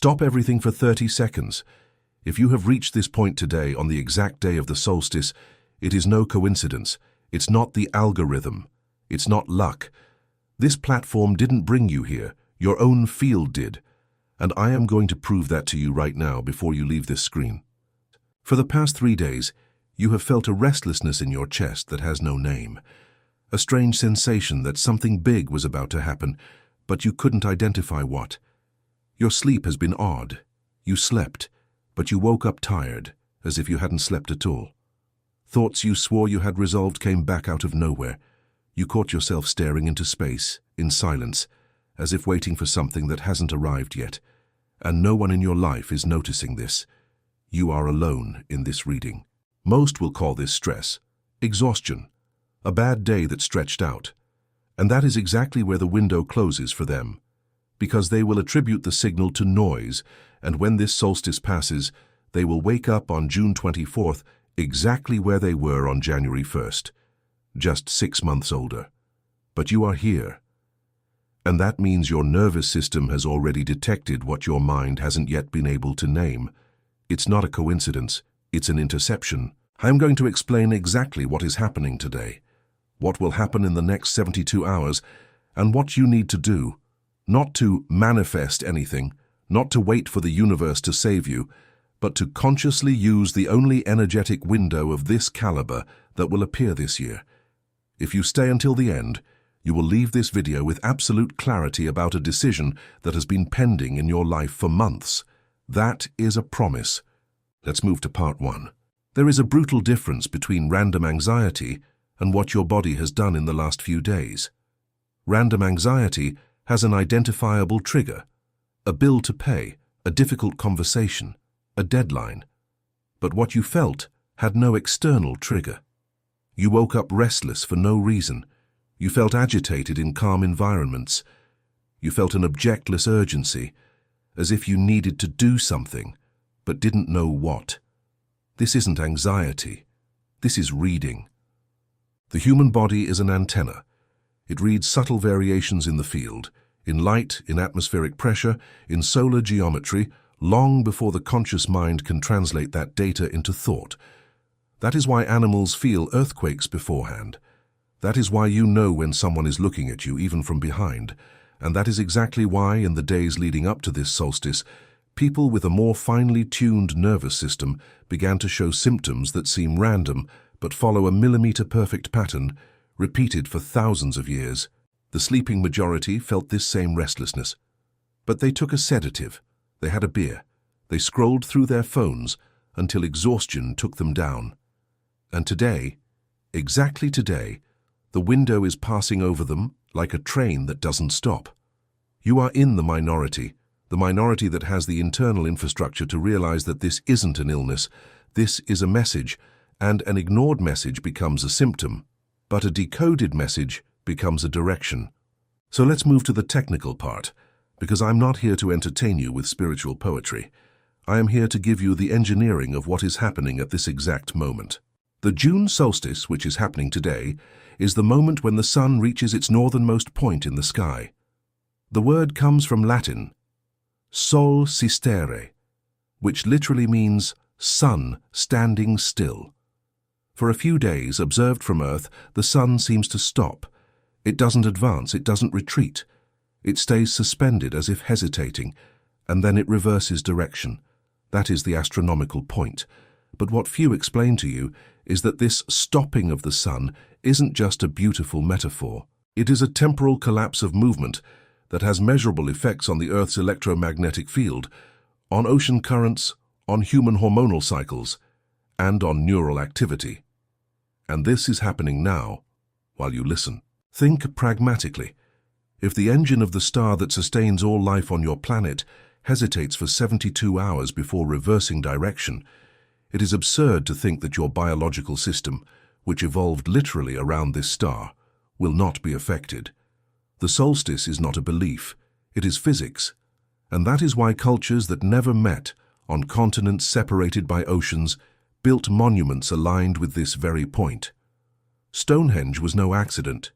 Stop everything for 30 seconds. If you have reached this point today on the exact day of the solstice, it is no coincidence. It's not the algorithm. It's not luck. This platform didn't bring you here. Your own field did. And I am going to prove that to you right now before you leave this screen. For the past 3 days, you have felt a restlessness in your chest that has no name. A strange sensation that something big was about to happen, but you couldn't identify what. Your sleep has been odd. You slept, but you woke up tired, as if you hadn't slept at all. Thoughts you swore you had resolved came back out of nowhere. You caught yourself staring into space, in silence, as if waiting for something that hasn't arrived yet. And no one in your life is noticing this. You are alone in this reading. Most will call this stress, exhaustion, a bad day that stretched out. And that is exactly where the window closes for them, because they will attribute the signal to noise, and when this solstice passes, they will wake up on June 24th exactly where they were on January 1st, just 6 months older. But you are here. And that means your nervous system has already detected what your mind hasn't yet been able to name. It's not a coincidence, it's an interception. I'm going to explain exactly what is happening today, what will happen in the next 72 hours, and what you need to do. Not to manifest anything, not to wait for the universe to save you, but to consciously use the only energetic window of this caliber that will appear this year. If you stay until the end, you will leave this video with absolute clarity about a decision that has been pending in your life for months. That is a promise. Let's move to part 1. There is a brutal difference between random anxiety and what your body has done in the last few days. Random anxiety has an identifiable trigger, a bill to pay, a difficult conversation, a deadline. But what you felt had no external trigger. You woke up restless for no reason. You felt agitated in calm environments. You felt an objectless urgency, as if you needed to do something, but didn't know what. This isn't anxiety. This is reading. The human body is an antenna. It reads subtle variations in the field, in light, in atmospheric pressure, in solar geometry, long before the conscious mind can translate that data into thought. That is why animals feel earthquakes beforehand. That is why you know when someone is looking at you, even from behind. And that is exactly why, in the days leading up to this solstice, people with a more finely tuned nervous system began to show symptoms that seem random, but follow a millimeter-perfect pattern, repeated for thousands of years. The sleeping majority felt this same restlessness. But they took a sedative. They had a beer. They scrolled through their phones until exhaustion took them down. And today, exactly today, the window is passing over them like a train that doesn't stop. You are in the minority that has the internal infrastructure to realize that this isn't an illness, this is a message, and an ignored message becomes a symptom, but a decoded message becomes a direction. So let's move to the technical part, because I'm not here to entertain you with spiritual poetry. I am here to give you the engineering of what is happening at this exact moment. The June solstice, which is happening today, is the moment when the sun reaches its northernmost point in the sky. The word comes from Latin, sol sistere, which literally means sun standing still. For a few days, observed from Earth, the sun seems to stop. It doesn't advance, it doesn't retreat. It stays suspended as if hesitating, and then it reverses direction. That is the astronomical point. But what few explain to you is that this stopping of the sun isn't just a beautiful metaphor. It is a temporal collapse of movement that has measurable effects on the Earth's electromagnetic field, on ocean currents, on human hormonal cycles, and on neural activity. And this is happening now, while you listen. Think pragmatically. If the engine of the star that sustains all life on your planet hesitates for 72 hours before reversing direction, it is absurd to think that your biological system, which evolved literally around this star, will not be affected. The solstice is not a belief, it is physics, and that is why cultures that never met, on continents separated by oceans, built monuments aligned with this very point. Stonehenge was no accident.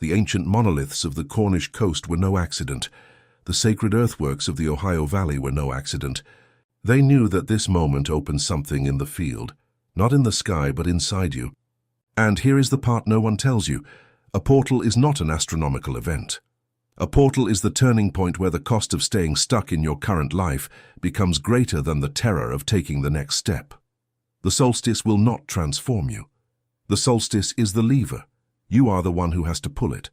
The ancient monoliths of the Cornish coast were no accident. The sacred earthworks of the Ohio Valley were no accident. They knew that this moment opened something in the field, not in the sky but inside you. And here is the part no one tells you. A portal is not an astronomical event. A portal is the turning point where the cost of staying stuck in your current life becomes greater than the terror of taking the next step. The solstice will not transform you. The solstice is the lever. You are the one who has to pull it.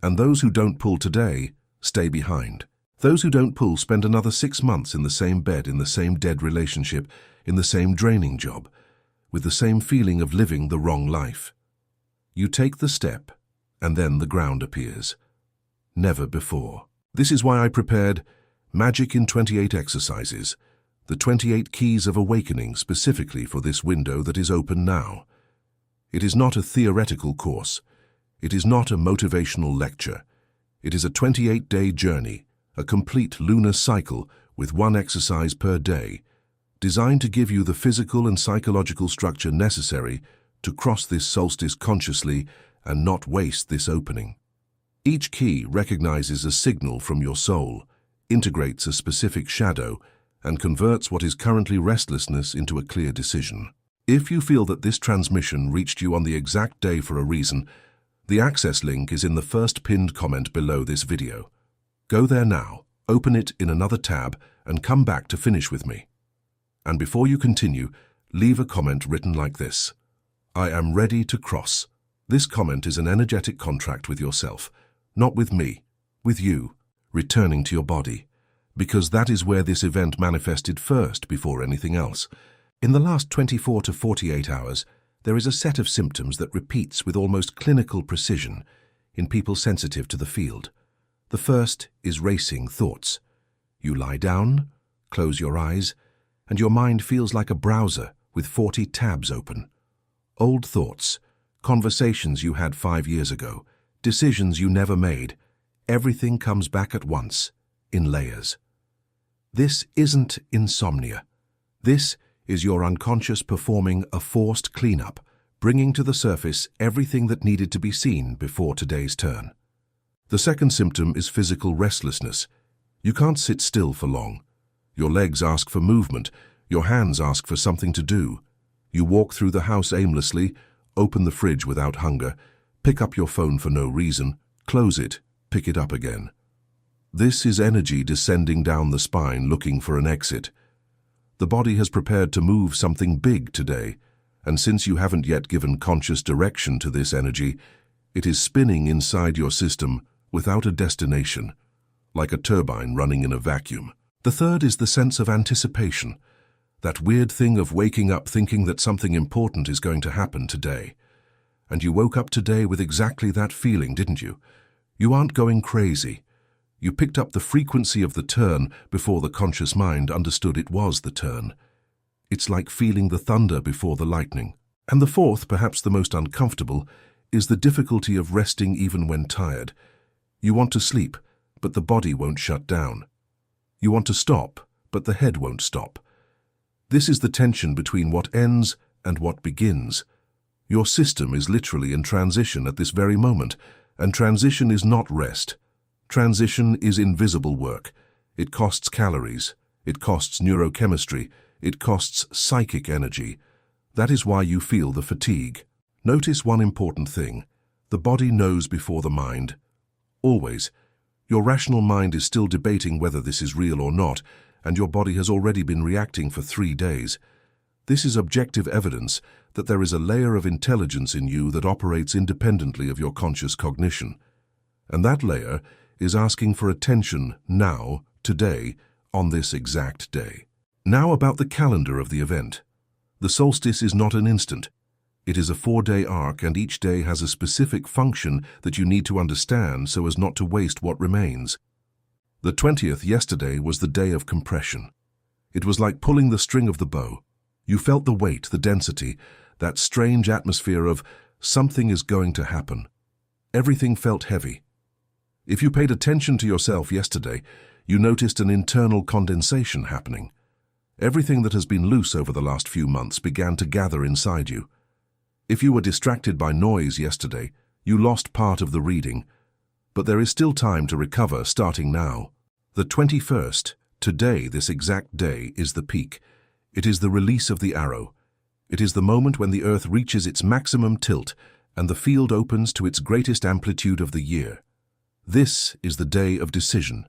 And those who don't pull today stay behind. Those who don't pull spend another 6 months in the same bed, in the same dead relationship, in the same draining job, with the same feeling of living the wrong life. You take the step, and then the ground appears. Never before. This is why I prepared Magic in 28 Exercises, the 28 Keys of Awakening specifically for this window that is open now. It is not a theoretical course. It is not a motivational lecture. It is a 28-day journey, a complete lunar cycle with 1 exercise per day, designed to give you the physical and psychological structure necessary to cross this solstice consciously and not waste this opening. Each key recognizes a signal from your soul, integrates a specific shadow, and converts what is currently restlessness into a clear decision. If you feel that this transmission reached you on the exact day for a reason, the access link is in the first pinned comment below this video. Go there now, open it in another tab, and come back to finish with me. And before you continue, leave a comment written like this: I am ready to cross. This comment is an energetic contract with yourself, not with me, with you, returning to your body, because that is where this event manifested first before anything else. In the last 24 to 48 hours, there is a set of symptoms that repeats with almost clinical precision in people sensitive to the field. The first is racing thoughts. You lie down, close your eyes, and your mind feels like a browser with 40 tabs open. Old thoughts, conversations you had 5 years ago, decisions you never made, everything comes back at once, in layers. This isn't insomnia. This is your unconscious performing a forced cleanup, bringing to the surface everything that needed to be seen before today's turn. The second symptom is physical restlessness. You can't sit still for long. Your legs ask for movement, your hands ask for something to do. You walk through the house aimlessly, open the fridge without hunger, pick up your phone for no reason, close it, pick it up again. This is energy descending down the spine looking for an exit. The body has prepared to move something big today, and since you haven't yet given conscious direction to this energy, it is spinning inside your system without a destination, like a turbine running in a vacuum. The third is the sense of anticipation, that weird thing of waking up thinking that something important is going to happen today. And you woke up today with exactly that feeling, didn't you? You aren't going crazy. You picked up the frequency of the turn before the conscious mind understood it was the turn. It's like feeling the thunder before the lightning. And the fourth, perhaps the most uncomfortable, is the difficulty of resting even when tired. You want to sleep, but the body won't shut down. You want to stop, but the head won't stop. This is the tension between what ends and what begins. Your system is literally in transition at this very moment, and transition is not rest. Transition is invisible work. It costs calories. It costs neurochemistry. It costs psychic energy. That is why you feel the fatigue. Notice one important thing. The body knows before the mind. Always. Your rational mind is still debating whether this is real or not, and your body has already been reacting for 3 days. This is objective evidence that there is a layer of intelligence in you that operates independently of your conscious cognition. And that layer is asking for attention now, today, on this exact day. Now about the calendar of the event. The solstice is not an instant. It is a 4-day arc, and each day has a specific function that you need to understand so as not to waste what remains. The 20th yesterday was the day of compression. It was like pulling the string of the bow. You felt the weight, the density, that strange atmosphere of something is going to happen. Everything felt heavy. If you paid attention to yourself yesterday, you noticed an internal condensation happening. Everything that has been loose over the last few months began to gather inside you. If you were distracted by noise yesterday, you lost part of the reading, but there is still time to recover starting now. The 21st, today, this exact day, is the peak. It is the release of the arrow. It is the moment when the Earth reaches its maximum tilt and the field opens to its greatest amplitude of the year. This is the day of decision.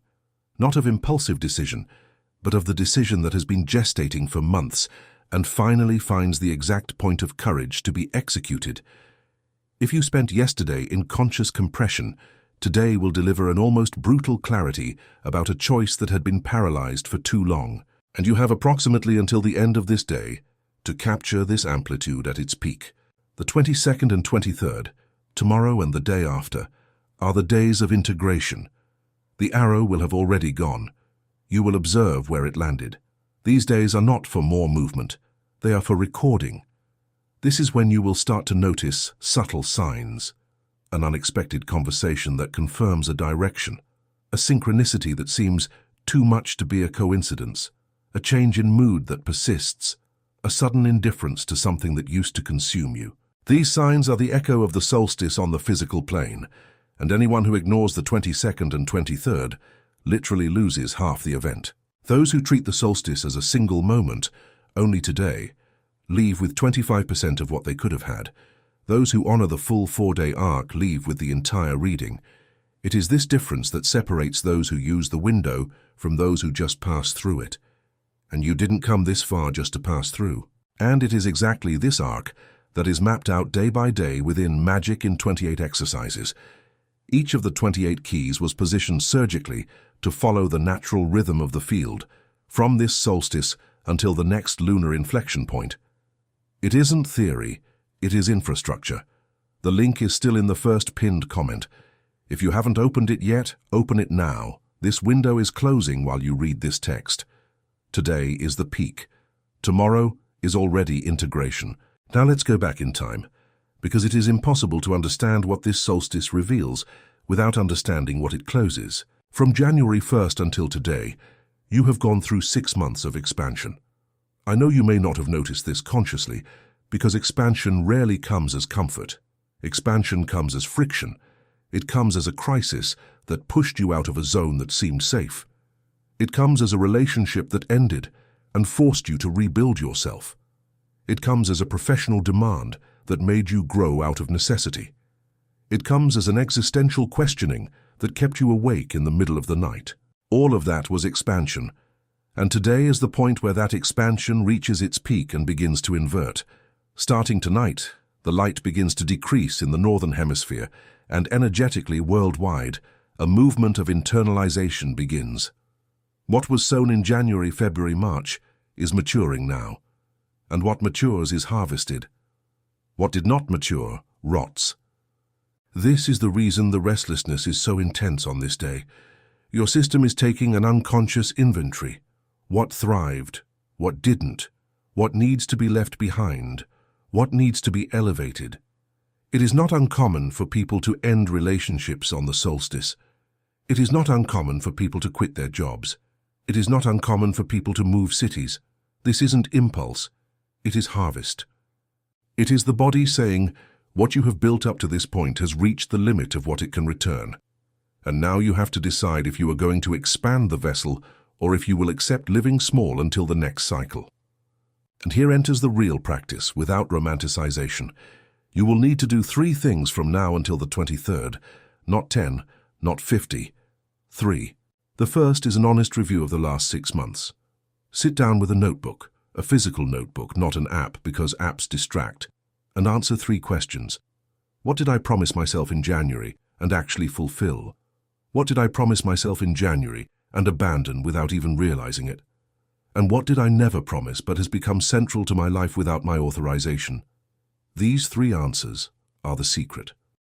Not of impulsive decision, but of the decision that has been gestating for months and finally finds the exact point of courage to be executed. If you spent yesterday in conscious compression, today will deliver an almost brutal clarity about a choice that had been paralyzed for too long. And you have approximately until the end of this day to capture this amplitude at its peak. The 22nd and 23rd, tomorrow and the day after, are the days of integration. The arrow will have already gone. You will observe where it landed. These days are not for more movement. They are for recording. This is when you will start to notice subtle signs. An unexpected conversation that confirms a direction. A synchronicity that seems too much to be a coincidence. A change in mood that persists. A sudden indifference to something that used to consume you. These signs are the echo of the solstice on the physical plane, and anyone who ignores the 22nd and 23rd literally loses half the event. Those who treat the solstice as a single moment, only today, leave with 25% of what they could have had. Those who honor the full 4-day arc leave with the entire reading. It is this difference that separates those who use the window from those who just pass through it. And you didn't come this far just to pass through. And it is exactly this arc that is mapped out day by day within Magic in 28 exercises. Each of the 28 keys was positioned surgically to follow the natural rhythm of the field, from this solstice until the next lunar inflection point. It isn't theory, it is infrastructure. The link is still in the first pinned comment. If you haven't opened it yet, open it now. This window is closing while you read this text. Today is the peak. Tomorrow is already integration. Now let's go back in time, because it is impossible to understand what this solstice reveals without understanding what it closes. From January 1st until today, you have gone through 6 months of expansion. I know you may not have noticed this consciously, because expansion rarely comes as comfort. Expansion comes as friction. It comes as a crisis that pushed you out of a zone that seemed safe. It comes as a relationship that ended and forced you to rebuild yourself. It comes as a professional demand that made you grow out of necessity. It comes as an existential questioning that kept you awake in the middle of the night. All of that was expansion, and today is the point where that expansion reaches its peak and begins to invert. Starting tonight, the light begins to decrease in the northern hemisphere, and energetically worldwide, a movement of internalization begins. What was sown in January, February, March is maturing now, and what matures is harvested. What did not mature rots. This is the reason the restlessness is so intense on this day. Your system is taking an unconscious inventory. What thrived, what didn't, what needs to be left behind, what needs to be elevated. It is not uncommon for people to end relationships on the solstice. It is not uncommon for people to quit their jobs. It is not uncommon for people to move cities. This isn't impulse. It is harvest. It is the body saying, what you have built up to this point has reached the limit of what it can return. And now you have to decide if you are going to expand the vessel or if you will accept living small until the next cycle. And here enters the real practice without romanticization. You will need to do 3 things from now until the 23rd, not 10, not 50, 3. The first is an honest review of the last 6 months. Sit down with a notebook, a physical notebook, not an app because apps distract, and answer 3 questions. What did I promise myself in January and actually fulfill? What did I promise myself in January and abandon without even realizing it? And what did I never promise but has become central to my life without my authorization? These 3 answers are the secret.